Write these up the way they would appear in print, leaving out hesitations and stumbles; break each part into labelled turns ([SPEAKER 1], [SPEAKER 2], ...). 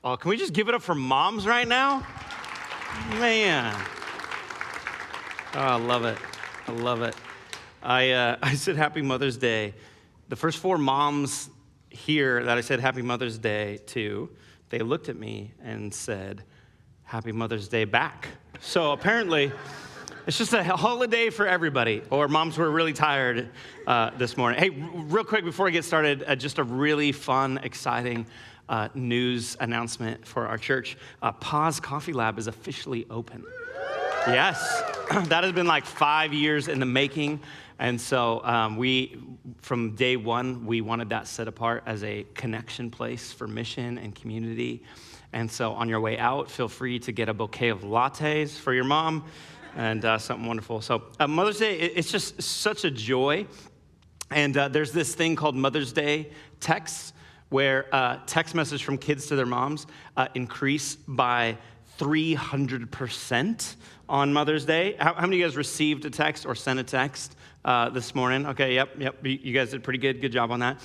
[SPEAKER 1] Oh, can we just give it up for moms right now? Man. Oh, I love it. I love it. I said Happy Mother's Day. The first 4 moms here that I said Happy Mother's Day to, they looked at me and said, Happy Mother's Day back. So apparently, it's just a holiday for everybody, or moms were really tired this morning. Hey, real quick before I get started, just a really fun, exciting news announcement for our church. Pause Coffee Lab is officially open. Yes, that has been like 5 years in the making. And so from day one, we wanted that set apart as a connection place for mission and community. And so on your way out, feel free to get a bouquet of lattes for your mom and something wonderful. So Mother's Day, it's just such a joy. And there's this thing called Mother's Day texts, where text messages from kids to their moms increase by 300% on Mother's Day. How many of you guys received a text or sent a text this morning? Okay, yep. You guys did pretty good. Good job on that.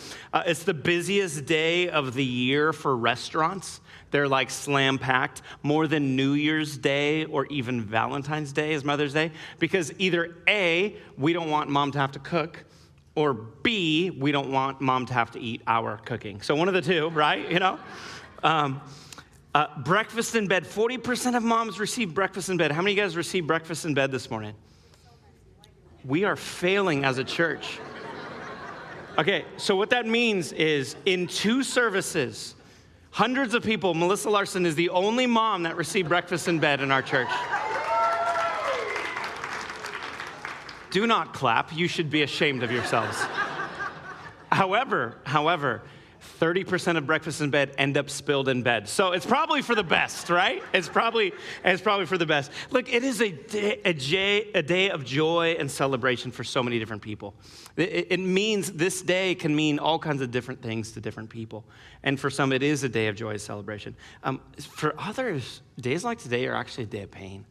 [SPEAKER 1] It's the busiest day of the year for restaurants. They're like slam packed, more than New Year's Day or even Valentine's Day is Mother's Day, because either A, we don't want mom to have to cook, or B, we don't want mom to have to eat our cooking. So one of the two, right? You know? Breakfast in bed. 40% of moms receive breakfast in bed. How many of you guys received breakfast in bed this morning? We are failing as a church. Okay, so what that means is in 2 services, hundreds of people, Melissa Larson is the only mom that received breakfast in bed in our church. Do not clap. You should be ashamed of yourselves. However, 30% of breakfast in bed end up spilled in bed. So it's probably for the best, right? It's probably for the best. Look, it is a day of joy and celebration for so many different people. It means this day can mean all kinds of different things to different people. And for some, it is a day of joy and celebration. For others, days like today are actually a day of pain.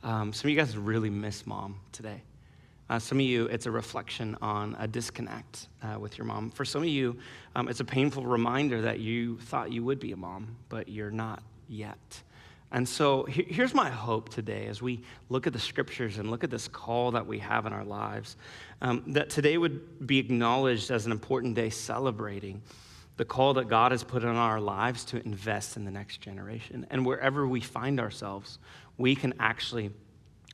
[SPEAKER 1] Some of you guys really miss mom today. Some of you, it's a reflection on a disconnect with your mom. For some of you, it's a painful reminder that you thought you would be a mom, but you're not yet. And so here's my hope today as we look at the scriptures and look at this call that we have in our lives, that today would be acknowledged as an important day celebrating the call that God has put on our lives to invest in the next generation. And wherever we find ourselves, we can actually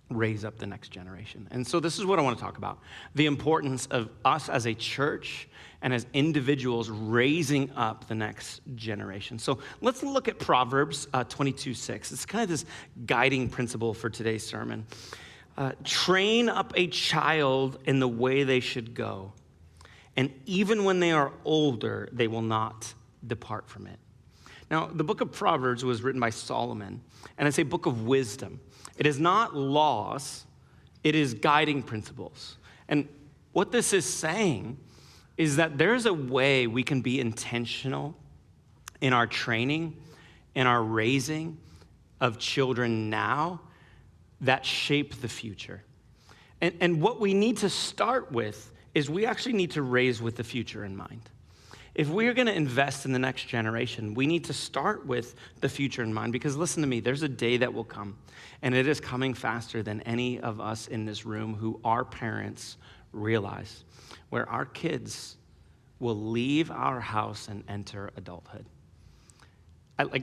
[SPEAKER 1] raise up the next generation. And so this is what I want to talk about. The importance of us as a church and as individuals raising up the next generation. So let's look at Proverbs 22:6. It's kind of this guiding principle for today's sermon. Train up a child in the way they should go, and even when they are older, they will not depart from it. Now, the book of Proverbs was written by Solomon, and it's a book of wisdom. It is not laws, it is guiding principles. And what this is saying is that there's a way we can be intentional in our training, in our raising of children now that shape the future. And what we need to start with is we actually need to raise with the future in mind. If we're going to invest in the next generation, we need to start with the future in mind, because listen to me, there's a day that will come, and it is coming faster than any of us in this room who are parents realize, where our kids will leave our house and enter adulthood.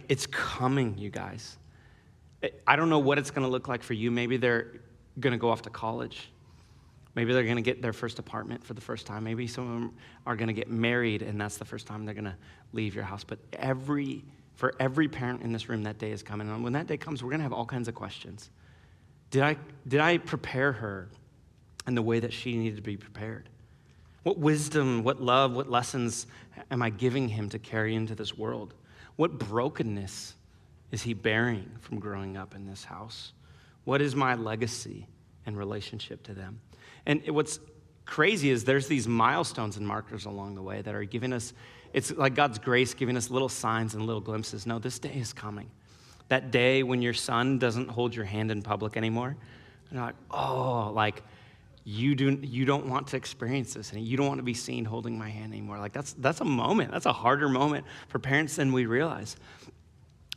[SPEAKER 1] It's coming, you guys. I don't know what it's going to look like for you. Maybe they're going to go off to college. Maybe they're going to get their first apartment for the first time. Maybe some of them are going to get married, and that's the first time they're going to leave your house. But for every parent in this room, that day is coming. And when that day comes, we're going to have all kinds of questions. Did I prepare her in the way that she needed to be prepared? What wisdom, what love, what lessons am I giving him to carry into this world? What brokenness is he bearing from growing up in this house? What is my legacy in relationship to them? And what's crazy is there's these milestones and markers along the way that are giving us, it's like God's grace giving us little signs and little glimpses. No, this day is coming. That day when your son doesn't hold your hand in public anymore, and you're like, oh, like you don't want to experience this, and you don't want to be seen holding my hand anymore. Like that's a moment. That's a harder moment for parents than we realize.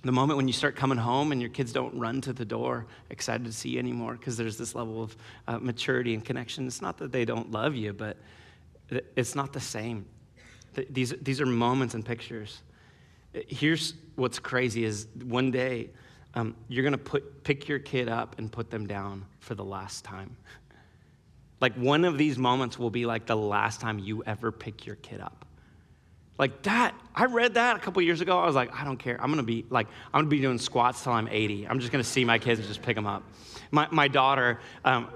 [SPEAKER 1] The moment when you start coming home and your kids don't run to the door excited to see you anymore because there's this level of maturity and connection. It's not that they don't love you, but it's not the same. These are moments and pictures. Here's what's crazy is one day you're going to pick your kid up and put them down for the last time. Like one of these moments will be like the last time you ever pick your kid up. Like that, I read that a couple years ago. I was like, I don't care. I'm gonna be doing squats till I'm 80. I'm just gonna see my kids and just pick them up. My daughter,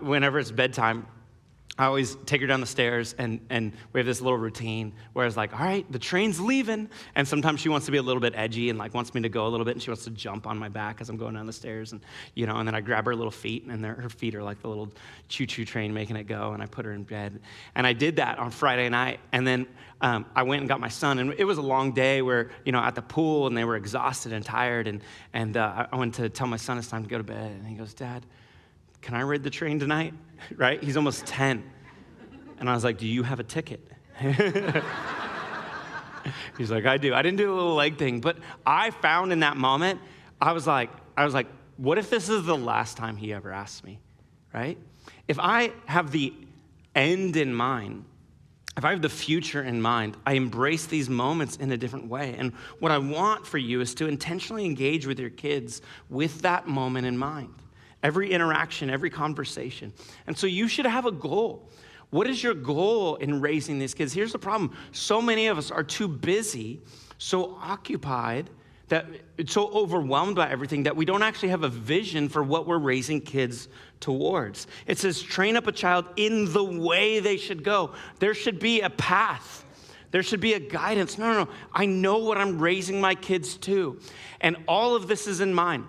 [SPEAKER 1] whenever it's bedtime, I always take her down the stairs and we have this little routine where it's like, all right, the train's leaving. And sometimes she wants to be a little bit edgy and like wants me to go a little bit and she wants to jump on my back as I'm going down the stairs. And, and then I grab her little feet and her feet are like the little choo-choo train making it go. And I put her in bed. And I did that on Friday night. And then I went and got my son. And it was a long day where, at the pool and they were exhausted and tired. And I went to tell my son it's time to go to bed. And he goes, Dad, can I ride the train tonight? Right? He's almost 10. And I was like, do you have a ticket? He's like, I do. I didn't do a little leg thing, but I found in that moment, I was like, what if this is the last time he ever asks me, right? If I have the end in mind, if I have the future in mind, I embrace these moments in a different way. And what I want for you is to intentionally engage with your kids with that moment in mind. Every interaction, every conversation. And so you should have a goal. What is your goal in raising these kids? Here's the problem. So many of us are too busy, so occupied, so overwhelmed by everything that we don't actually have a vision for what we're raising kids towards. It says, train up a child in the way they should go. There should be a path. There should be a guidance. No. I know what I'm raising my kids to. And all of this is in mind.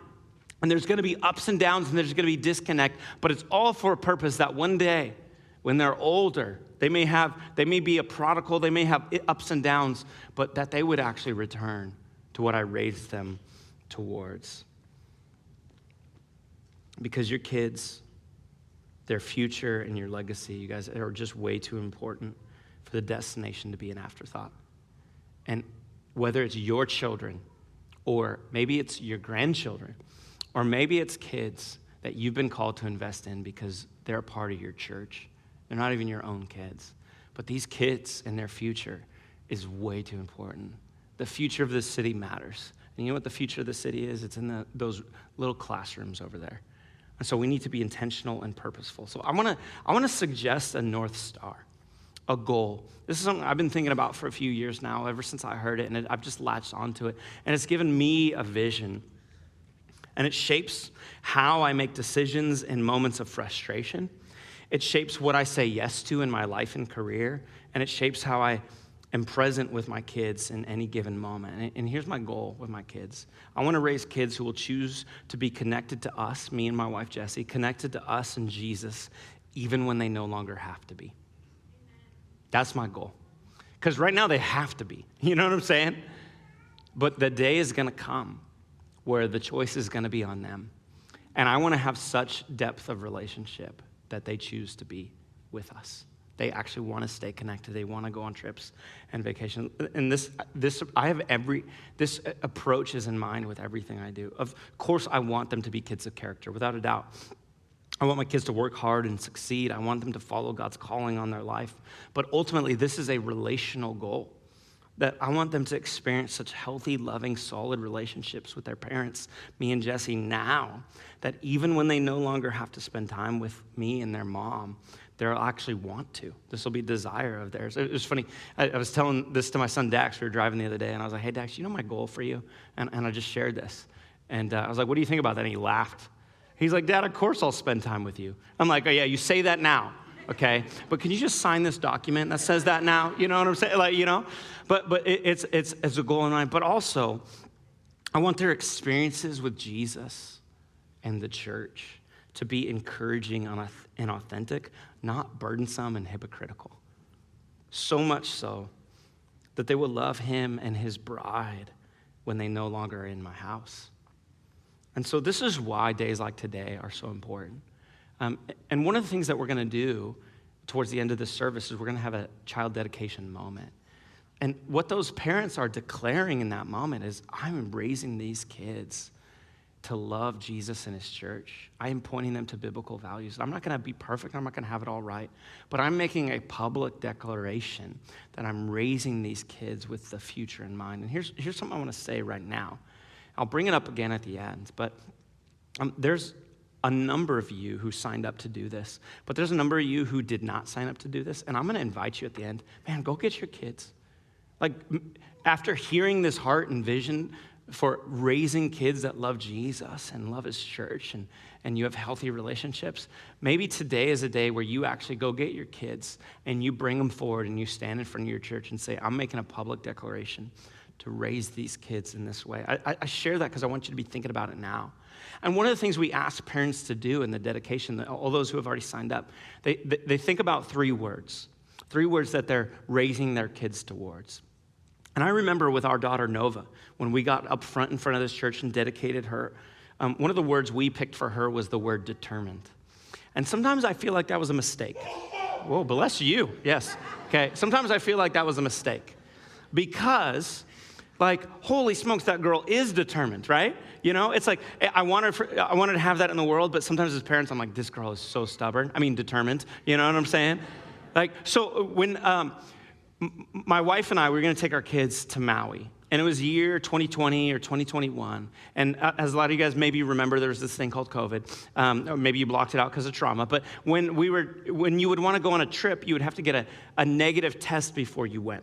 [SPEAKER 1] And there's going to be ups and downs and there's going to be disconnect, but it's all for a purpose that one day when they're older, they may be a prodigal, they may have ups and downs, but that they would actually return to what I raised them towards. Because your kids, their future and your legacy, you guys, are just way too important for the destination to be an afterthought. And whether it's your children, or maybe it's your grandchildren, or maybe it's kids that you've been called to invest in because they're a part of your church. They're not even your own kids. But these kids and their future is way too important. The future of this city matters. And you know what the future of the city is? It's in those little classrooms over there. And so we need to be intentional and purposeful. So I want to suggest a North Star, a goal. This is something I've been thinking about for a few years now, ever since I heard it, and I've just latched onto it. And it's given me a vision. And it shapes how I make decisions in moments of frustration. It shapes what I say yes to in my life and career, and it shapes how I am present with my kids in any given moment. And here's my goal with my kids. I want to raise kids who will choose to be connected to us, me and my wife, Jessie, connected to us and Jesus, even when they no longer have to be. That's my goal. Because right now they have to be. You know what I'm saying? But the day is going to come where the choice is going to be on them. And I want to have such depth of relationship that they choose to be with us. They actually want to stay connected. They want to go on trips and vacation. And this approach is in mind with everything I do. Of course, I want them to be kids of character, without a doubt. I want my kids to work hard and succeed. I want them to follow God's calling on their life. But ultimately, this is a relational goal. That I want them to experience such healthy, loving, solid relationships with their parents, me and Jessie, now, that even when they no longer have to spend time with me and their mom, they'll actually want to. This will be a desire of theirs. It was funny. I was telling this to my son, Dax. We were driving the other day, and I was like, hey, Dax, you know my goal for you? And I just shared this. And I was like, what do you think about that? And he laughed. He's like, Dad, of course I'll spend time with you. I'm like, oh, yeah, you say that now. Okay, but can you just sign this document that says that now? You know what I'm saying? But it's a goal in mind. But also, I want their experiences with Jesus and the church to be encouraging and authentic, not burdensome and hypocritical. So much so that they will love him and his bride when they no longer are in my house. And so this is why days like today are so important. And one of the things that we're going to do towards the end of this service is we're going to have a child dedication moment. And what those parents are declaring in that moment is, I'm raising these kids to love Jesus and his church. I am pointing them to biblical values. I'm not going to be perfect. I'm not going to have it all right. But I'm making a public declaration that I'm raising these kids with the future in mind. And here's something I want to say right now. I'll bring it up again at the end. But there's a number of you who signed up to do this. But there's a number of you who did not sign up to do this. And I'm going to invite you at the end. Man, go get your kids. Like, after hearing this heart and vision for raising kids that love Jesus and love his church and you have healthy relationships, maybe today is a day where you actually go get your kids and you bring them forward and you stand in front of your church and say, I'm making a public declaration to raise these kids in this way. I share that because I want you to be thinking about it now. And one of the things we ask parents to do in the dedication, all those who have already signed up, they think about three words that they're raising their kids towards. And I remember with our daughter, Nova, when we got up front in front of this church and dedicated her, one of the words we picked for her was the word determined. And sometimes I feel like that was a mistake. Whoa, bless you. Yes. Okay. Sometimes I feel like that was a mistake because, like, holy smokes, that girl is determined, right? You know, it's like, I wanted to have that in the world, but sometimes as parents, I'm like, this girl is so stubborn. I mean, determined. You know what I'm saying? Like, so when my wife and I, we were going to take our kids to Maui. And it was year 2020 or 2021. And as a lot of you guys maybe remember, there was this thing called COVID. Or maybe you blocked it out because of trauma. But when you would want to go on a trip, you would have to get a negative test before you went.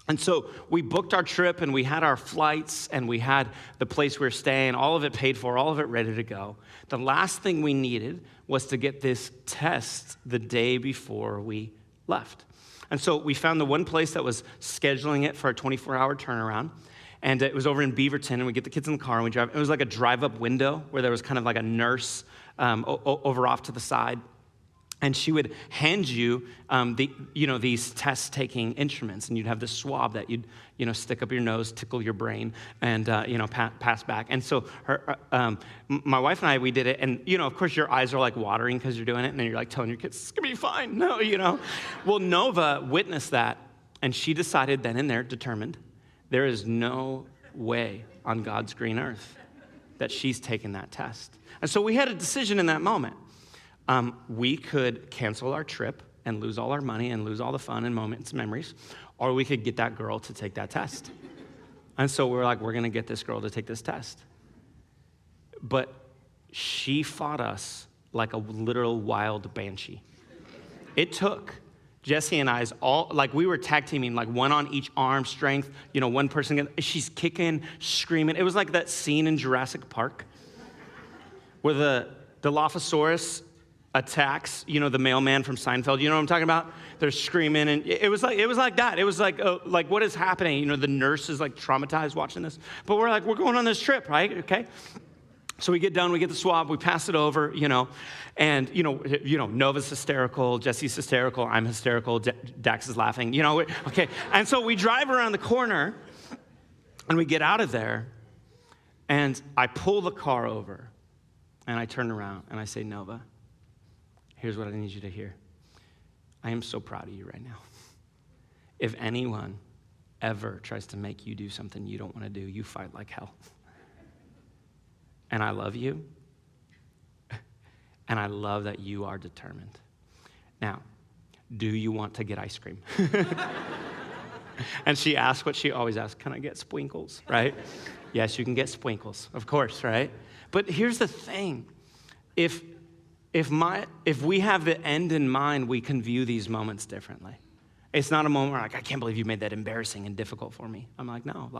[SPEAKER 1] And so we booked our trip and we had our flights and we had the place we were staying, all of it paid for, all of it ready to go. The last thing we needed was to get this test the day before we left. And so we found the one place that was scheduling it for a 24-hour turnaround. And it was over in Beaverton, and we get the kids in the car, and we drive. It was like a drive-up window where there was kind of like a nurse over off to the side. And she would hand you these test-taking instruments, and you'd have this swab that you'd stick up your nose, tickle your brain, and pass back. And so my wife and I, we did it, and of course your eyes are like watering because you're doing it, and then you're like telling your kids, "It's gonna be fine." No, Well, Nova witnessed that, and she decided then and there, determined, there is no way on God's green earth that she's taken that test. And so we had a decision in that moment. We could cancel our trip and lose all our money and lose all the fun and moments and memories, or we could get that girl to take that test. And so we're like, we're going to get this girl to take this test. But she fought us like a literal wild banshee. It took Jesse and I's we were tag teaming, like one on each arm strength, one person, she's kicking, screaming. It was like that scene in Jurassic Park where the Dilophosaurus attacks, the mailman from Seinfeld. You know what I'm talking about? They're screaming, and it was like that. It was like what is happening? The nurse is like traumatized watching this. But we're going on this trip, right? Okay. So we get done, we get the swab, we pass it over, and Nova's hysterical, Jesse's hysterical, I'm hysterical, Dax is laughing, okay. And so we drive around the corner, and we get out of there, and I pull the car over, and I turn around, and I say, Nova, here's what I need you to hear. I am so proud of you right now. If anyone ever tries to make you do something you don't want to do, you fight like hell. And I love you. And I love that you are determined. Now, do you want to get ice cream? And she asked what she always asks, can I get sprinkles, right? Yes, you can get sprinkles, of course, right? But here's the thing. If we have the end in mind, we can view these moments differently. It's not a moment where I can't believe you made that embarrassing and difficult for me. I'm like, no,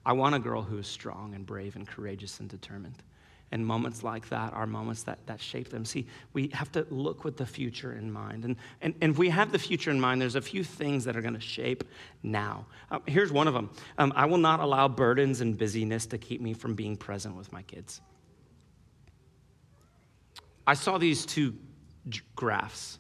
[SPEAKER 1] I want a girl who is strong and brave and courageous and determined. And moments like that are moments that shape them. See, we have to look with the future in mind. And if we have the future in mind, there's a few things that are going to shape now. Here's one of them. I will not allow burdens and busyness to keep me from being present with my kids. I saw these two graphs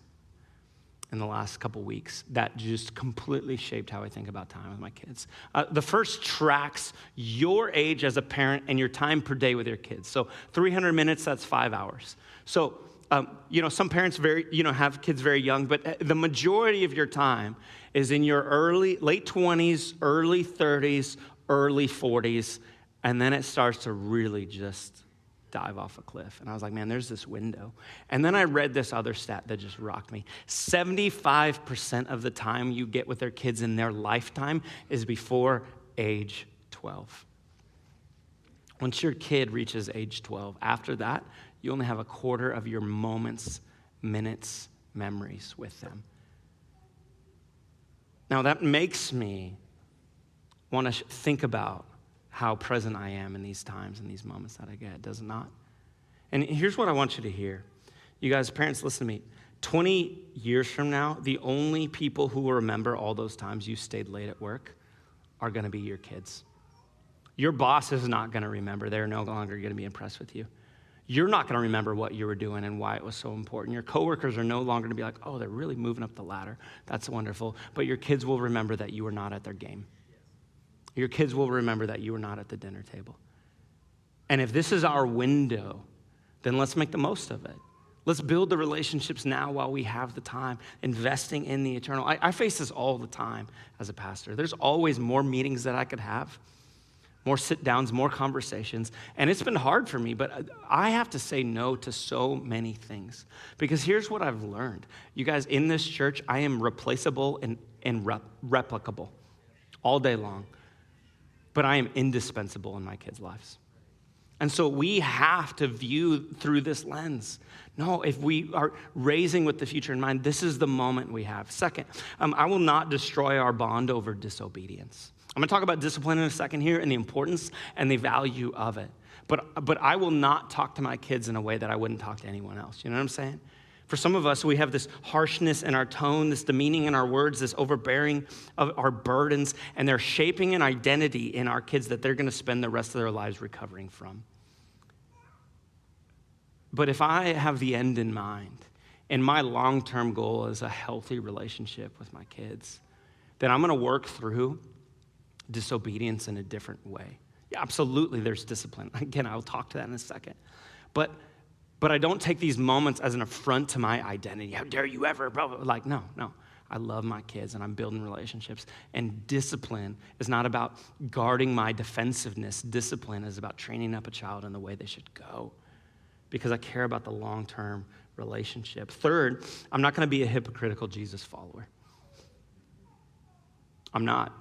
[SPEAKER 1] in the last couple weeks that just completely shaped how I think about time with my kids. The first tracks your age as a parent and your time per day with your kids. So 300 minutes, that's 5 hours. So some parents have kids very young, but the majority of your time is in your late 20s, early 30s, early 40s, and then it starts to really just dive off a cliff. And I was like, man, there's this window. And then I read this other stat that just rocked me. 75% of the time you get with their kids in their lifetime is before age 12. Once your kid reaches age 12, after that, you only have a quarter of your moments, minutes, memories with them. Now, that makes me want to think about how present I am in these times and these moments that I get, does it not? And here's what I want you to hear. You guys, parents, listen to me. 20 years from now, the only people who will remember all those times you stayed late at work are going to be your kids. Your boss is not going to remember. They're no longer going to be impressed with you. You're not going to remember what you were doing and why it was so important. Your coworkers are no longer going to be like, oh, they're really moving up the ladder. That's wonderful. But your kids will remember that you were not at their game. Your kids will remember that you were not at the dinner table. And if this is our window, then let's make the most of it. Let's build the relationships now while we have the time, investing in the eternal. I face this all the time as a pastor. There's always more meetings that I could have, more sit-downs, more conversations. And it's been hard for me, but I have to say no to so many things. Because here's what I've learned. You guys, in this church, I am replaceable and replicable all day long. But I am indispensable in my kids' lives. And so we have to view through this lens. No, if we are raising with the future in mind, this is the moment we have. Second, I will not destroy our bond over disobedience. I'm going to talk about discipline in a second here and the importance and the value of it. But I will not talk to my kids in a way that I wouldn't talk to anyone else. You know what I'm saying? For some of us, we have this harshness in our tone, this demeaning in our words, this overbearing of our burdens, and they're shaping an identity in our kids that they're going to spend the rest of their lives recovering from. But if I have the end in mind, and my long-term goal is a healthy relationship with my kids, then I'm going to work through disobedience in a different way. Yeah, absolutely, there's discipline. Again, I'll talk to that in a second. But I don't take these moments as an affront to my identity. How dare you ever, blah, blah, blah. Like, no. I love my kids and I'm building relationships. And discipline is not about guarding my defensiveness. Discipline is about training up a child in the way they should go because I care about the long-term relationship. Third, I'm not going to be a hypocritical Jesus follower. I'm not.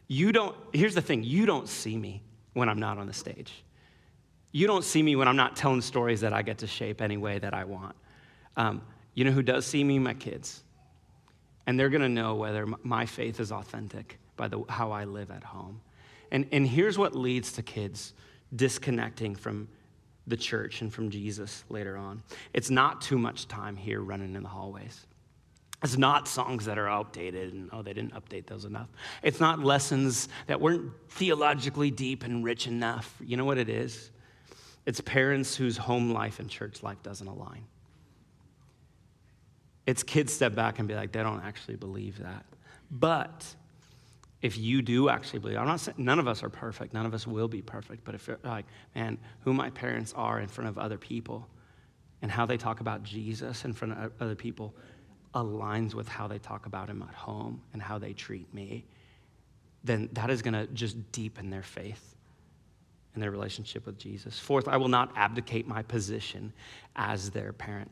[SPEAKER 1] Here's the thing, you don't see me when I'm not on the stage. You don't see me when I'm not telling stories that I get to shape any way that I want. You know who does see me? My kids. And they're going to know whether my faith is authentic by how I live at home. And here's what leads to kids disconnecting from the church and from Jesus later on. It's not too much time here running in the hallways. It's not songs that are outdated and, they didn't update those enough. It's not lessons that weren't theologically deep and rich enough. You know what it is? It's parents whose home life and church life doesn't align. It's kids step back and be like, they don't actually believe that. But if you do actually believe, I'm not saying none of us are perfect, none of us will be perfect, but if you're like, man, who my parents are in front of other people and how they talk about Jesus in front of other people aligns with how they talk about him at home and how they treat me, then that is going to just deepen their faith in their relationship with Jesus. Fourth, I will not abdicate my position as their parent.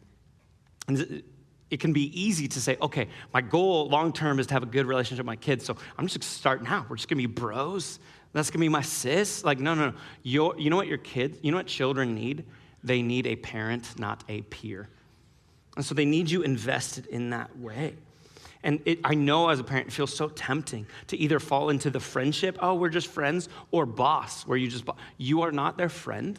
[SPEAKER 1] And it can be easy to say, okay, my goal long-term is to have a good relationship with my kids, so I'm just going to start now. We're just going to be bros. That's going to be my sis. Like, no. You know what children need? They need a parent, not a peer. And so they need you invested in that way. And I know as a parent, it feels so tempting to either fall into the friendship, we're just friends, or boss, where you are not their friend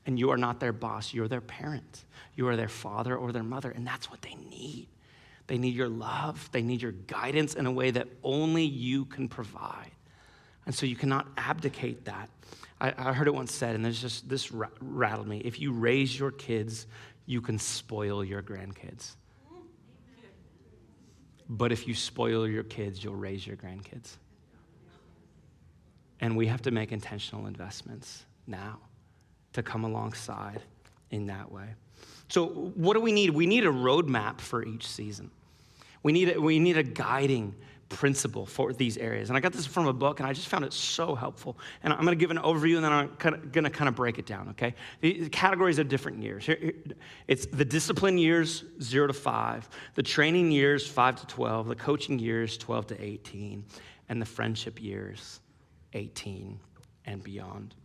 [SPEAKER 1] and you are not their boss. You're their parent. You are their father or their mother, and that's what they need. They need your love. They need your guidance in a way that only you can provide. And so you cannot abdicate that. I heard it once said, and this rattled me. If you raise your kids, you can spoil your grandkids. But if you spoil your kids, you'll raise your grandkids. And we have to make intentional investments now to come alongside in that way. So what do we need? We need a roadmap for each season. We need a guiding principle for these areas. And I got this from a book, and I just found it so helpful. And I'm going to give an overview, and then I'm going to kind of break it down, okay? The categories of different years. It's the discipline years, 0 to 5, the training years, 5 to 12, the coaching years, 12 to 18, and the friendship years, 18 and beyond.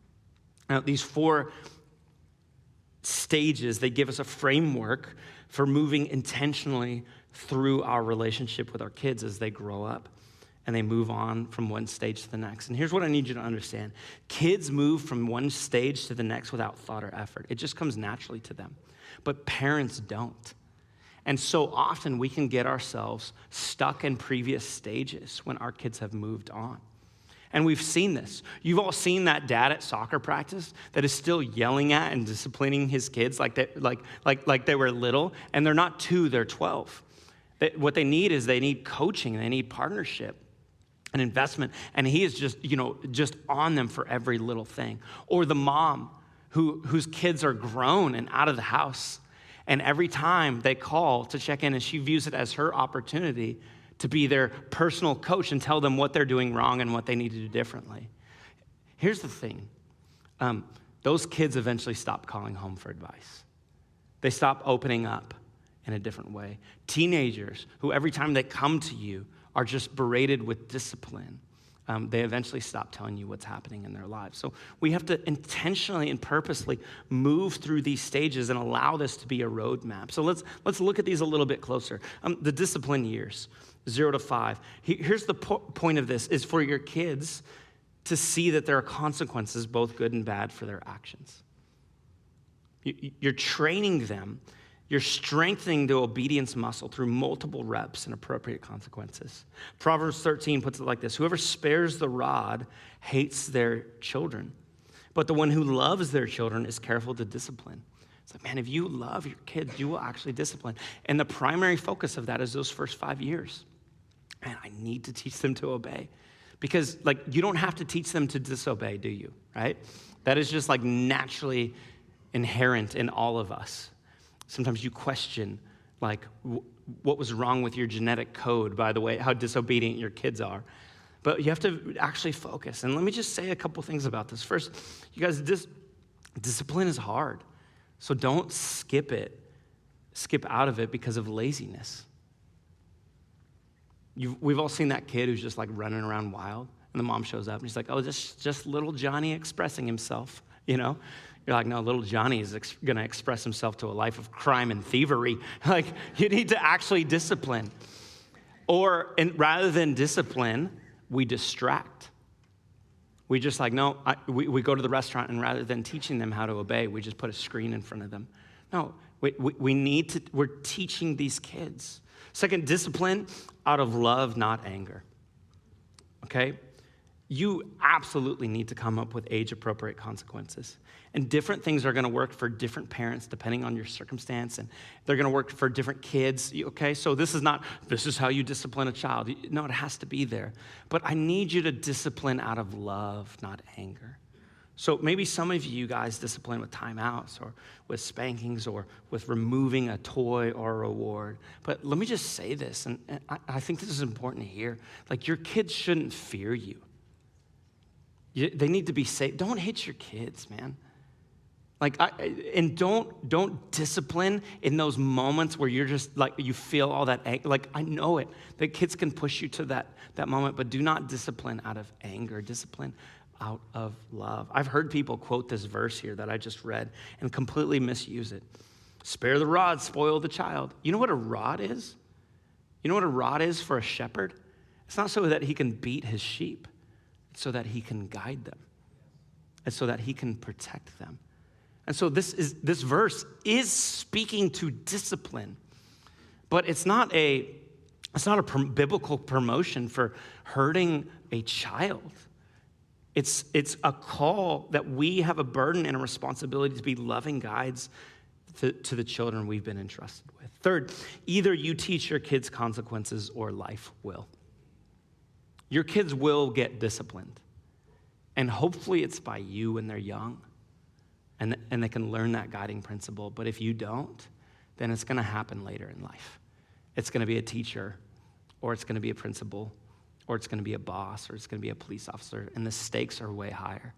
[SPEAKER 1] Now, these 4 stages, they give us a framework for moving intentionally through our relationship with our kids as they grow up and they move on from one stage to the next. And here's what I need you to understand. Kids move from one stage to the next without thought or effort. It just comes naturally to them. But parents don't. And so often we can get ourselves stuck in previous stages when our kids have moved on. And we've seen this. You've all seen that dad at soccer practice that is still yelling at and disciplining his kids like they were little, and they're not 2, they're 12. What they need is they need coaching, they need partnership and investment, and he is just on them for every little thing. Or the mom whose kids are grown and out of the house, and every time they call to check in, and she views it as her opportunity to be their personal coach and tell them what they're doing wrong and what they need to do differently. Here's the thing. Those kids eventually stop calling home for advice. They stop opening up in a different way. Teenagers who every time they come to you are just berated with discipline, they eventually stop telling you what's happening in their lives. So we have to intentionally and purposely move through these stages and allow this to be a roadmap. So let's look at these a little bit closer. The discipline years, 0 to 5. Here's the point of this, is for your kids to see that there are consequences, both good and bad, for their actions. You're training them. You're strengthening the obedience muscle through multiple reps and appropriate consequences. Proverbs 13 puts it like this: whoever spares the rod hates their children, but the one who loves their children is careful to discipline. It's like, man, if you love your kids, you will actually discipline. And the primary focus of that is those first 5 years. Man, I need to teach them to obey. Because you don't have to teach them to disobey, do you? Right? That is just naturally inherent in all of us. Sometimes you question, what was wrong with your genetic code, by the way, how disobedient your kids are. But you have to actually focus. And let me just say a couple things about this. First, you guys, discipline is hard. So don't skip out of it because of laziness. We've all seen that kid who's just running around wild, and the mom shows up, and she's like, oh, just little Johnny expressing himself, You're like, no, little Johnny is going to express himself to a life of crime and thievery. You need to actually discipline. And rather than discipline, we distract. We just we go to the restaurant, and rather than teaching them how to obey, we just put a screen in front of them. No, we're teaching these kids. Second, discipline out of love, not anger. Okay? You absolutely need to come up with age-appropriate consequences. And different things are going to work for different parents depending on your circumstance, and they're going to work for different kids, okay? So this is how you discipline a child. No, it has to be there. But I need you to discipline out of love, not anger. So maybe some of you guys discipline with timeouts or with spankings or with removing a toy or a reward. But let me just say this, and I think this is important to hear. Your kids shouldn't fear you. They need to be safe. Don't hit your kids, man. And don't discipline in those moments where you're just you feel all that anger. I know it. The kids can push you to that moment, but do not discipline out of anger. Discipline out of love. I've heard people quote this verse here that I just read and completely misuse it. Spare the rod, spoil the child. You know what a rod is? You know what a rod is for a shepherd? It's not so that he can beat his sheep. It's so that he can guide them. It's so that he can protect them. And so this verse is speaking to discipline, but it's not a biblical promotion for hurting a child. It's a call that we have a burden and a responsibility to be loving guides to the children we've been entrusted with. Third, either you teach your kids consequences or life will. Your kids will get disciplined, and hopefully it's by you when they're young. and they can learn that guiding principle. But if you don't, then it's going to happen later in life. It's going to be a teacher, or it's going to be a principal, or it's going to be a boss, or it's going to be a police officer, and the stakes are way higher.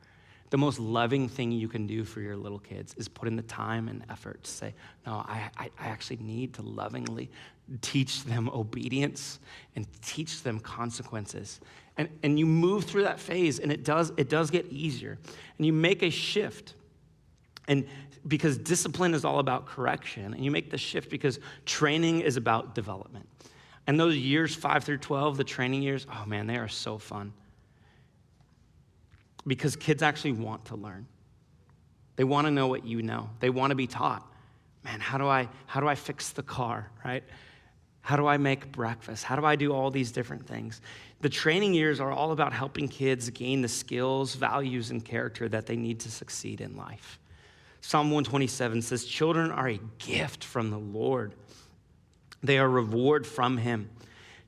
[SPEAKER 1] The most loving thing you can do for your little kids is put in the time and effort to say, no, I actually need to lovingly teach them obedience and teach them consequences. And you move through that phase, and it does get easier. And you make a shift. And because discipline is all about correction, and you make the shift because training is about development. And those years 5 through 12, the training years, oh man, they are so fun. Because kids actually want to learn. They want to know what you know. They want to be taught. Man, how do I fix the car, right? How do I make breakfast? How do I do all these different things? The training years are all about helping kids gain the skills, values, and character that they need to succeed in life. Psalm 127 says, children are a gift from the Lord. They are a reward from him.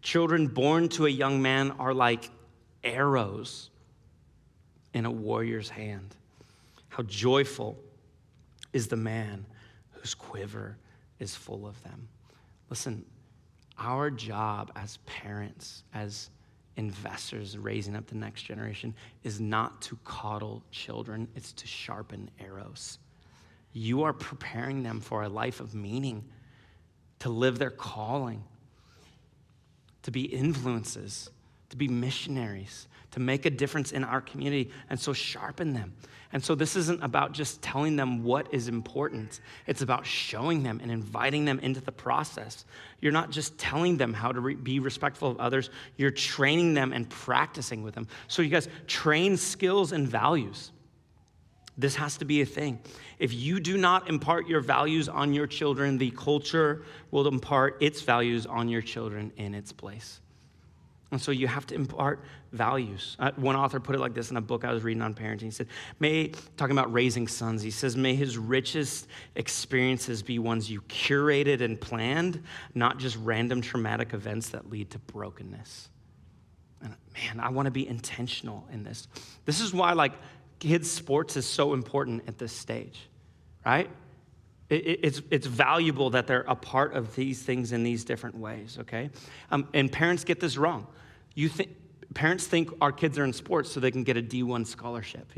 [SPEAKER 1] Children born to a young man are like arrows in a warrior's hand. How joyful is the man whose quiver is full of them. Listen, our job as parents, as investors raising up the next generation, is not to coddle children, it's to sharpen arrows. You are preparing them for a life of meaning, to live their calling, to be influences, to be missionaries, to make a difference in our community, and so sharpen them. And so this isn't about just telling them what is important. It's about showing them and inviting them into the process. You're not just telling them how to be respectful of others. You're training them and practicing with them. So you guys train skills and values. This has to be a thing. If you do not impart your values on your children, the culture will impart its values on your children in its place. And so you have to impart values. One author put it like this in a book I was reading on parenting. He said, talking about raising sons, he says, may his richest experiences be ones you curated and planned, not just random traumatic events that lead to brokenness. And man, I want to be intentional in this. This is why kids' sports is so important at this stage, right? It's valuable that they're a part of these things in these different ways, okay? And parents get this wrong. Parents think our kids are in sports so they can get a D1 scholarship,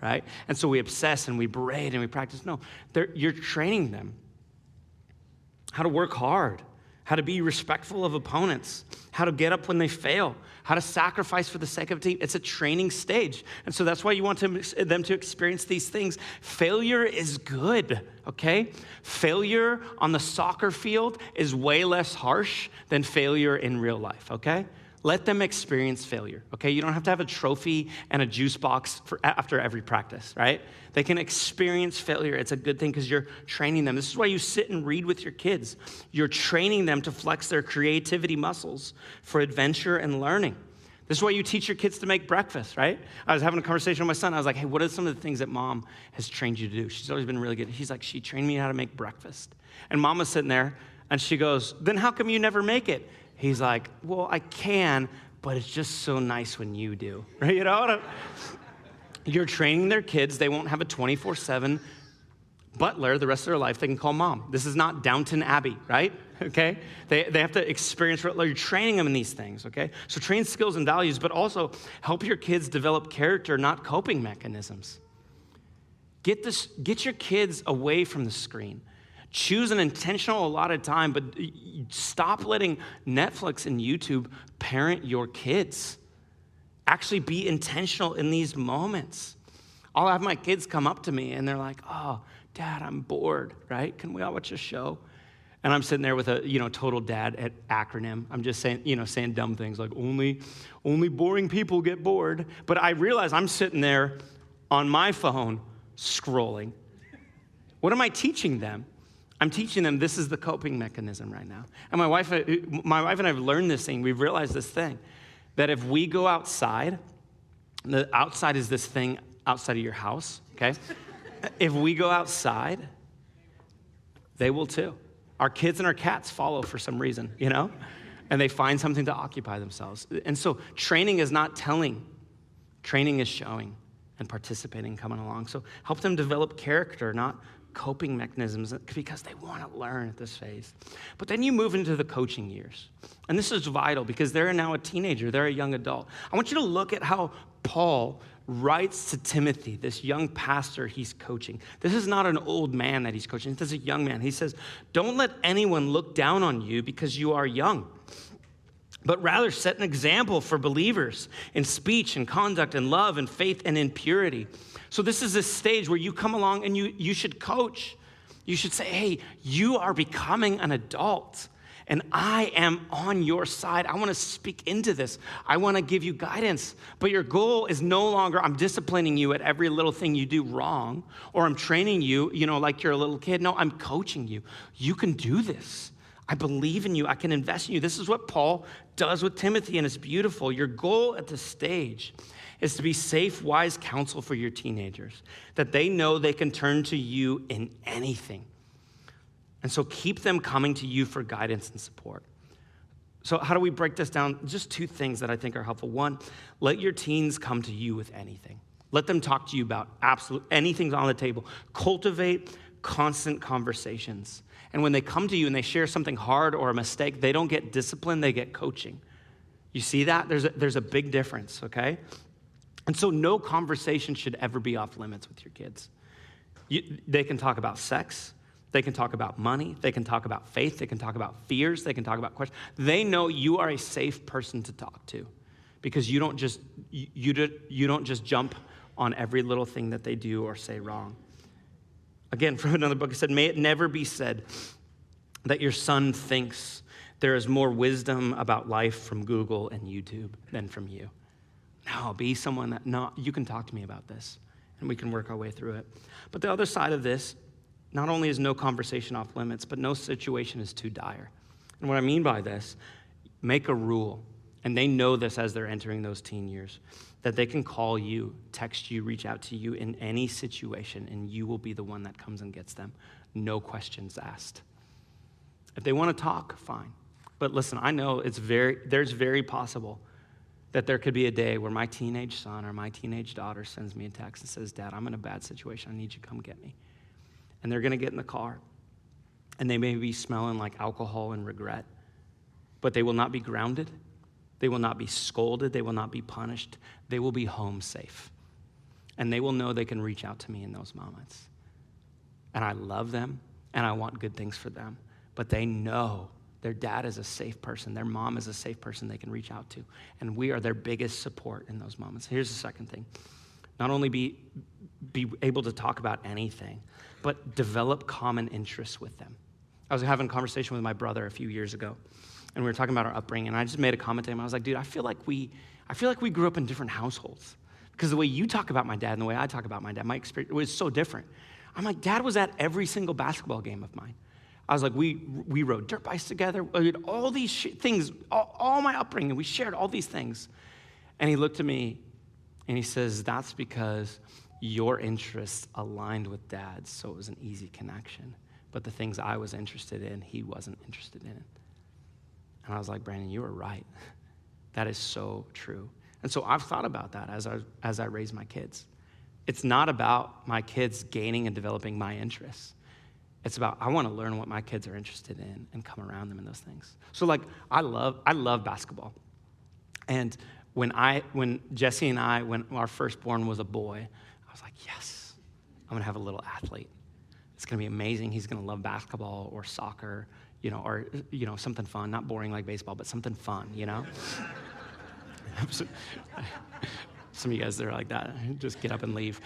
[SPEAKER 1] right? And so we obsess and we berate and we practice. No, you're training them how to work hard, how to be respectful of opponents, how to get up when they fail, how to sacrifice for the sake of a team. It's a training stage. And so that's why you want them to experience these things. Failure is good, okay? Failure on the soccer field is way less harsh than failure in real life, okay? Let them experience failure, okay? You don't have to have a trophy and a juice box after every practice, right? They can experience failure. It's a good thing because you're training them. This is why you sit and read with your kids. You're training them to flex their creativity muscles for adventure and learning. This is why you teach your kids to make breakfast, right? I was having a conversation with my son. I was like, hey, what are some of the things that mom has trained you to do? She's always been really good. He's like, she trained me how to make breakfast. And mom was sitting there, and she goes, then how come you never make it? He's like, well, I can, but it's just so nice when you do, right? You're training their kids. They won't have a 24/7 butler the rest of their life they can call mom. This is not Downton Abbey, right? Okay? They have to experience, you're training them in these things, okay? So train skills and values, but also help your kids develop character, not coping mechanisms. Get your kids away from the screen. Choose an intentional allotted time, but stop letting Netflix and YouTube parent your kids. Actually be intentional in these moments. I'll have my kids come up to me and they're like, oh, Dad, I'm bored, right? Can we all watch a show? And I'm sitting there with a, total dad at acronym. I'm just saying, saying dumb things like only boring people get bored. But I realize I'm sitting there on my phone scrolling. What am I teaching them? I'm teaching them this is the coping mechanism right now. And my wife and I have learned this thing. We've realized this thing, that if we go outside, the outside is this thing outside of your house, okay? If we go outside, they will too. Our kids and our cats follow for some reason, and they find something to occupy themselves. And so training is not telling. Training is showing. and participating, coming along. So help them develop character, not coping mechanisms, because they want to learn at this phase. But then you move into the coaching years. And this is vital because they're now a teenager, they're a young adult. I want you to look at how Paul writes to Timothy, this young pastor he's coaching. This is not an old man that he's coaching, this is a young man. He says, don't let anyone look down on you because you are young, but rather set an example for believers in speech and conduct and love and faith and in purity. So this is a stage where you come along and you should coach. You should say, hey, you are becoming an adult and I am on your side. I want to speak into this. I want to give you guidance. But your goal is no longer, I'm disciplining you at every little thing you do wrong, or I'm training you, like you're a little kid. No, I'm coaching you. You can do this. I believe in you. I can invest in you. This is what Paul does with Timothy, and it's beautiful. Your goal at this stage is to be safe, wise counsel for your teenagers, that they know they can turn to you in anything. And so keep them coming to you for guidance and support. So how do we break this down? Just two things that I think are helpful. One, let your teens come to you with anything. Let them talk to you about absolute anything's on the table. Cultivate constant conversations. And when they come to you and they share something hard or a mistake, they don't get discipline, they get coaching. You see that? There's a big difference, okay? And so no conversation should ever be off limits with your kids. They can talk about sex. They can talk about money. They can talk about faith. They can talk about fears. They can talk about questions. They know you are a safe person to talk to because you don't just jump on every little thing that they do or say wrong. Again, from another book, it said, may it never be said that your son thinks there is more wisdom about life from Google and YouTube than from you. No, be someone that, no, you can talk to me about this, and we can work our way through it. But the other side of this, not only is no conversation off limits, but no situation is too dire. And what I mean by this, make a rule, and they know this as they're entering those teen years, that they can call you, text you, reach out to you in any situation, and you will be the one that comes and gets them. No questions asked. If they want to talk, fine. But listen, I know there's very possible that there could be a day where my teenage son or my teenage daughter sends me a text and says, Dad, I'm in a bad situation. I need you to come get me. And they're going to get in the car, and they may be smelling like alcohol and regret, but they will not be grounded. They will not be scolded. They will not be punished. They will be home safe. And they will know they can reach out to me in those moments. And I love them, and I want good things for them. But they know their dad is a safe person. Their mom is a safe person they can reach out to. And we are their biggest support in those moments. Here's the second thing. Not only be able to talk about anything, but develop common interests with them. I was having a conversation with my brother a few years ago, and we were talking about our upbringing, and I just made a comment to him. I was like, dude, I feel like we grew up in different households, because the way you talk about my dad and the way I talk about my dad, my experience was so different. I'm like, Dad was at every single basketball game of mine. I was like, we rode dirt bikes together. We did all these things, all my upbringing. We shared all these things. And he looked at me, and he says, that's because your interests aligned with Dad's, so it was an easy connection. But the things I was interested in, he wasn't interested in. And I was like, Brandon, you were right. That is so true. And so I've thought about that as I raise my kids. It's not about my kids gaining and developing my interests. It's about, I want to learn what my kids are interested in and come around them in those things. So like, I love basketball. And when Jesse and when our firstborn was a boy, I was like, yes, I'm going to have a little athlete. It's going to be amazing. He's going to love basketball or soccer, or something fun, not boring like baseball, but something fun, Some of you guys, they're like that. Just get up and leave.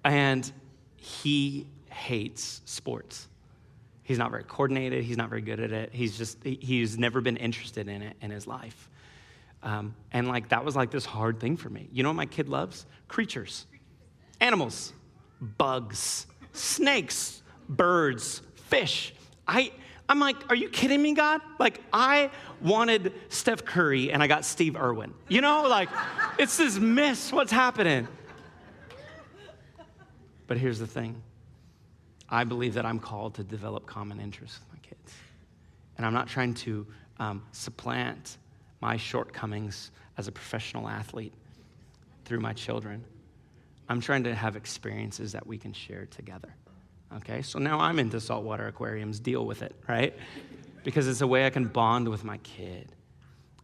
[SPEAKER 1] And he hates sports. He's not very coordinated. He's not very good at it. He's never been interested in it in his life. And that was this hard thing for me. You know what my kid loves? Creatures, animals, bugs, snakes, birds, fish. I'm like, are you kidding me, God? I wanted Steph Curry and I got Steve Irwin. It's this miss. What's happening? But here's the thing. I believe that I'm called to develop common interests with my kids. And I'm not trying to supplant my shortcomings as a professional athlete through my children. I'm trying to have experiences that we can share together. Okay, so now I'm into saltwater aquariums, deal with it, right? Because it's a way I can bond with my kid.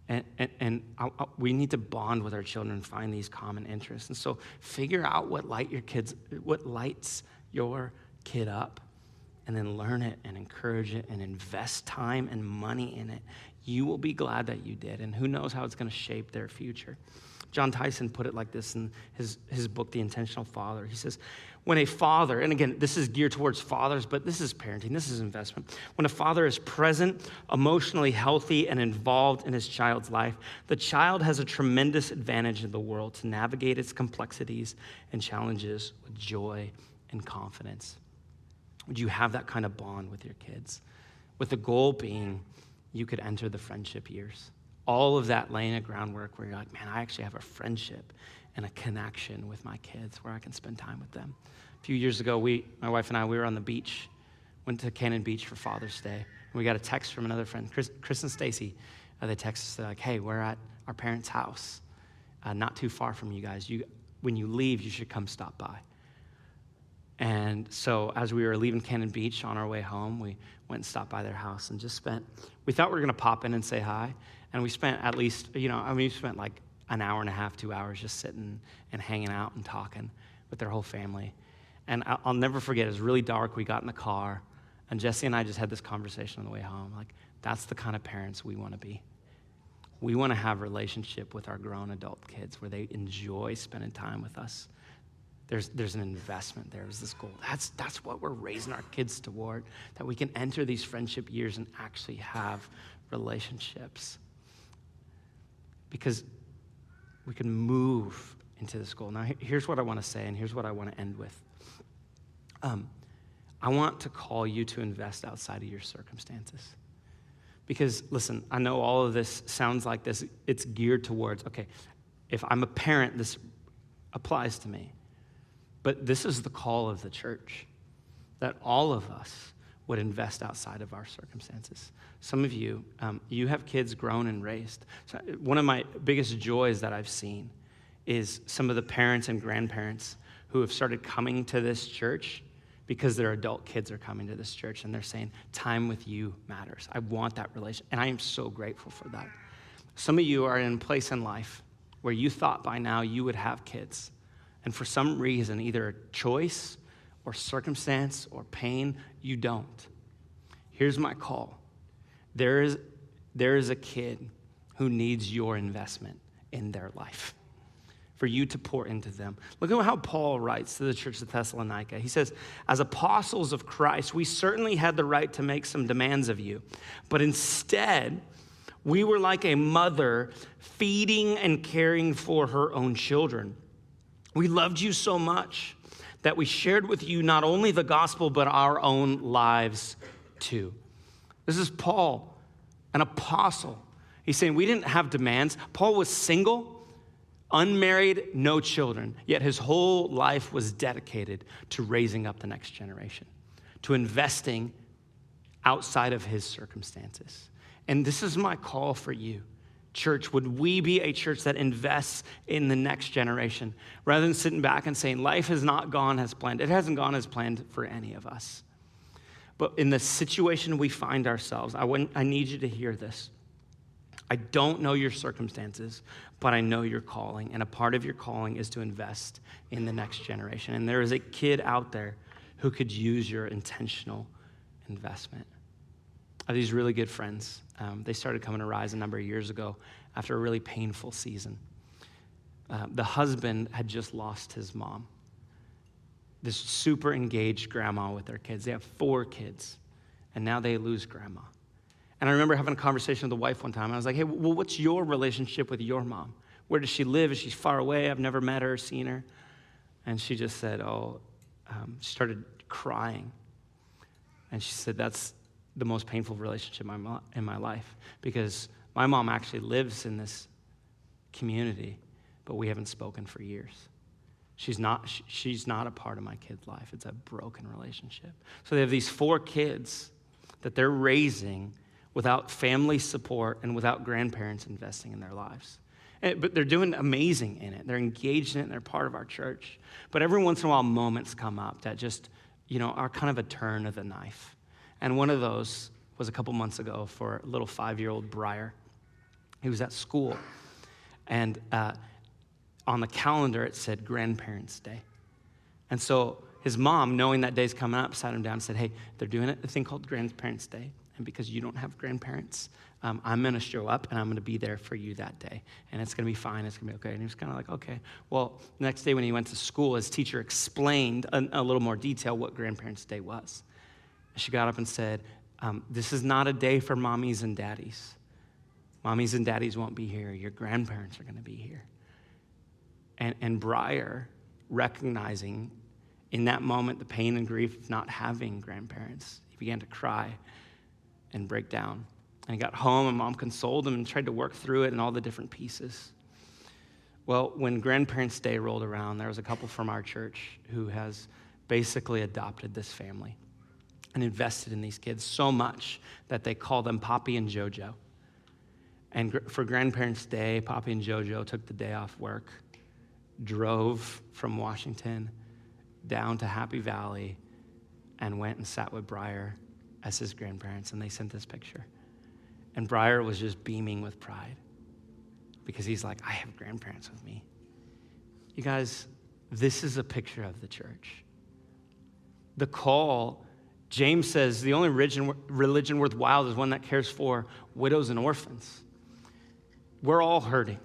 [SPEAKER 1] And we need to bond with our children and find these common interests. And so figure out what lights your kid up, and then learn it and encourage it and invest time and money in it. You will be glad that you did, and who knows how it's going to shape their future. John Tyson put it like this in his book, The Intentional Father. He says, when a father, and again, this is geared towards fathers, but this is parenting, this is investment. When a father is present, emotionally healthy, and involved in his child's life, the child has a tremendous advantage in the world to navigate its complexities and challenges with joy and confidence. Would you have that kind of bond with your kids? With the goal being you could enter the friendship years. All of that laying a groundwork where you're like, man, I actually have a friendship and a connection with my kids where I can spend time with them. A few years ago, my wife and I, we were on the beach, went to Cannon Beach for Father's Day. And we got a text from another friend, Chris and Stacy. They texted us, they're like, hey, we're at our parents' house, not too far from you guys. When you leave, you should come stop by. And so as we were leaving Cannon Beach on our way home, we went and stopped by their house and we thought we were going to pop in and say hi. And we spent at least, we spent like an hour and a half, 2 hours just sitting and hanging out and talking with their whole family. And I'll never forget, it was really dark. We got in the car, and Jesse and I just had this conversation on the way home. Like, that's the kind of parents we want to be. We want to have a relationship with our grown adult kids where they enjoy spending time with us. There's an investment there. There's this goal. That's what we're raising our kids toward, that we can enter these friendship years and actually have relationships. Because we can move into this goal. Now, here's what I want to say, and here's what I want to end with. I want to call you to invest outside of your circumstances. Because, listen, I know all of this sounds like this. It's geared towards, okay, if I'm a parent, this applies to me. But this is the call of the church, that all of us would invest outside of our circumstances. Some of you, you have kids grown and raised. So one of my biggest joys that I've seen is some of the parents and grandparents who have started coming to this church because their adult kids are coming to this church and they're saying, time with you matters. I want that relationship, and I am so grateful for that. Some of you are in a place in life where you thought by now you would have kids, and for some reason, either a choice or circumstance or pain, you don't. Here's my call. There is a kid who needs your investment in their life, for you to pour into them. Look at how Paul writes to the church of Thessalonica. He says, as apostles of Christ, we certainly had the right to make some demands of you, but instead, we were like a mother feeding and caring for her own children. We loved you so much that we shared with you not only the gospel, but our own lives too. This is Paul, an apostle. He's saying we didn't have demands. Paul was single, unmarried, no children, yet his whole life was dedicated to raising up the next generation, to investing outside of his circumstances. And this is my call for you. Church, would we be a church that invests in the next generation rather than sitting back and saying life has not gone as planned? It hasn't gone as planned for any of us. But in the situation we find ourselves, I need you to hear this. I don't know your circumstances, but I know your calling. And a part of your calling is to invest in the next generation. And there is a kid out there who could use your intentional investment. I have these really good friends. They started coming to Rise a number of years ago after a really painful season. The husband had just lost his mom. This super engaged grandma with their kids. They have 4 kids, and now they lose grandma. And I remember having a conversation with the wife one time. I was like, hey, well, what's your relationship with your mom? Where does she live? Is she far away? I've never met her or seen her. And she just said, she started crying. And she said, that's the most painful relationship in my life, because my mom actually lives in this community, but we haven't spoken for years. She's not a part of my kid's life. It's a broken relationship. So they have these 4 kids that they're raising without family support and without grandparents investing in their lives. But they're doing amazing in it. They're engaged in it, and they're part of our church. But every once in a while, moments come up that just, are kind of a turn of the knife. And one of those was a couple months ago for little 5-year-old Briar. He was at school, and on the calendar, it said Grandparents' Day. And so his mom, knowing that day's coming up, sat him down and said, hey, they're doing a thing called Grandparents' Day. And because you don't have grandparents, I'm going to show up, and I'm going to be there for you that day. And it's going to be fine. It's going to be okay. And he was kind of like, okay. Well, the next day when he went to school, his teacher explained a little more detail what Grandparents' Day was. And she got up and said, this is not a day for mommies and daddies. Mommies and daddies won't be here. Your grandparents are going to be here. And Briar, recognizing in that moment the pain and grief of not having grandparents, he began to cry and break down. And he got home, and mom consoled him and tried to work through it and all the different pieces. Well, when Grandparents' Day rolled around, there was a couple from our church who has basically adopted this family and invested in these kids so much that they call them Poppy and JoJo. And for Grandparents' Day, Poppy and JoJo took the day off work, drove from Washington down to Happy Valley, and went and sat with Briar as his grandparents, and they sent this picture. And Briar was just beaming with pride because he's like, I have grandparents with me. You guys, this is a picture of the church. The call, James says, the only religion worthwhile is one that cares for widows and orphans. We're all hurting.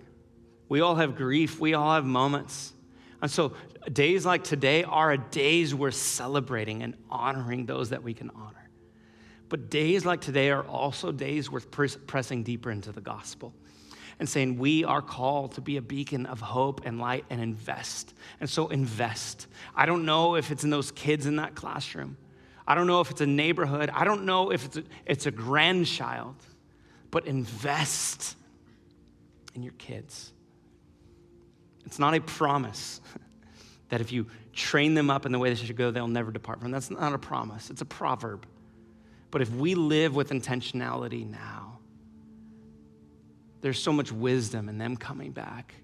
[SPEAKER 1] We all have grief. We all have moments. And so days like today are days we're celebrating and honoring those that we can honor. But days like today are also days worth pressing deeper into the gospel and saying we are called to be a beacon of hope and light and invest. And so invest. I don't know if it's in those kids in that classroom. I don't know if it's a neighborhood. I don't know if it's a grandchild. But invest in your kids. It's not a promise that if you train them up in the way they should go, they'll never depart from. That's not a promise. It's a proverb. But if we live with intentionality now, there's so much wisdom in them coming back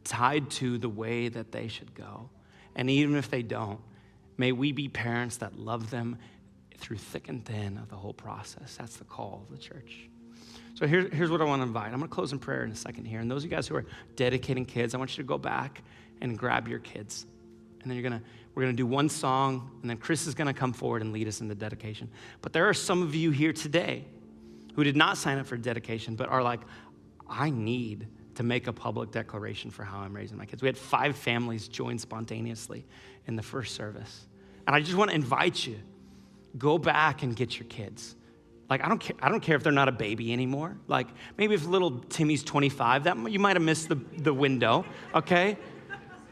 [SPEAKER 1] tied to the way that they should go. And even if they don't, may we be parents that love them through thick and thin of the whole process. That's the call of the church. So here's what I want to invite. I'm going to close in prayer in a second here. And those of you guys who are dedicating kids, I want you to go back and grab your kids. And then we're going to do one song, and then Chris is going to come forward and lead us in the dedication. But there are some of you here today who did not sign up for dedication, but are like, I need to make a public declaration for how I'm raising my kids. We had 5 families join spontaneously in the first service. And I just want to invite you, go back and get your kids. Like, I don't care if they're not a baby anymore. Like, maybe if little Timmy's 25, that you might have missed the window, okay?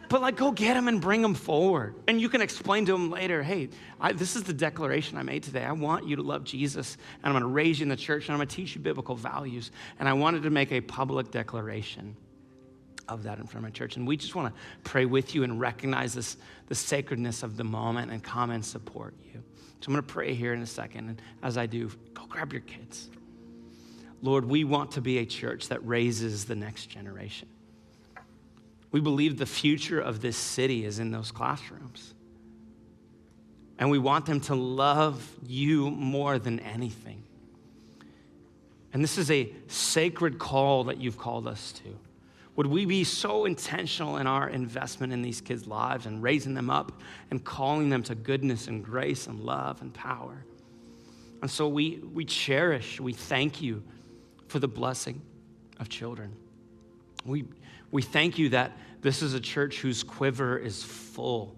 [SPEAKER 1] But like, go get them and bring them forward. And you can explain to them later, hey, this is the declaration I made today. I want you to love Jesus, and I'm going to raise you in the church, and I'm going to teach you biblical values. And I wanted to make a public declaration of that in front of my church. And we just want to pray with you and recognize the sacredness of the moment and come and support you. So I'm going to pray here in a second. And as I do, go grab your kids. Lord, we want to be a church that raises the next generation. We believe the future of this city is in those classrooms. And we want them to love you more than anything. And this is a sacred call that you've called us to. Would we be so intentional in our investment in these kids' lives and raising them up and calling them to goodness and grace and love and power? And so we cherish, we thank you for the blessing of children. We thank you that this is a church whose quiver is full.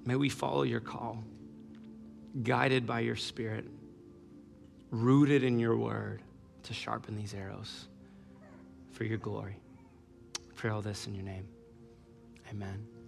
[SPEAKER 1] May we follow your call, guided by your Spirit, rooted in your word to sharpen these arrows for your glory. I pray all this in your name. Amen.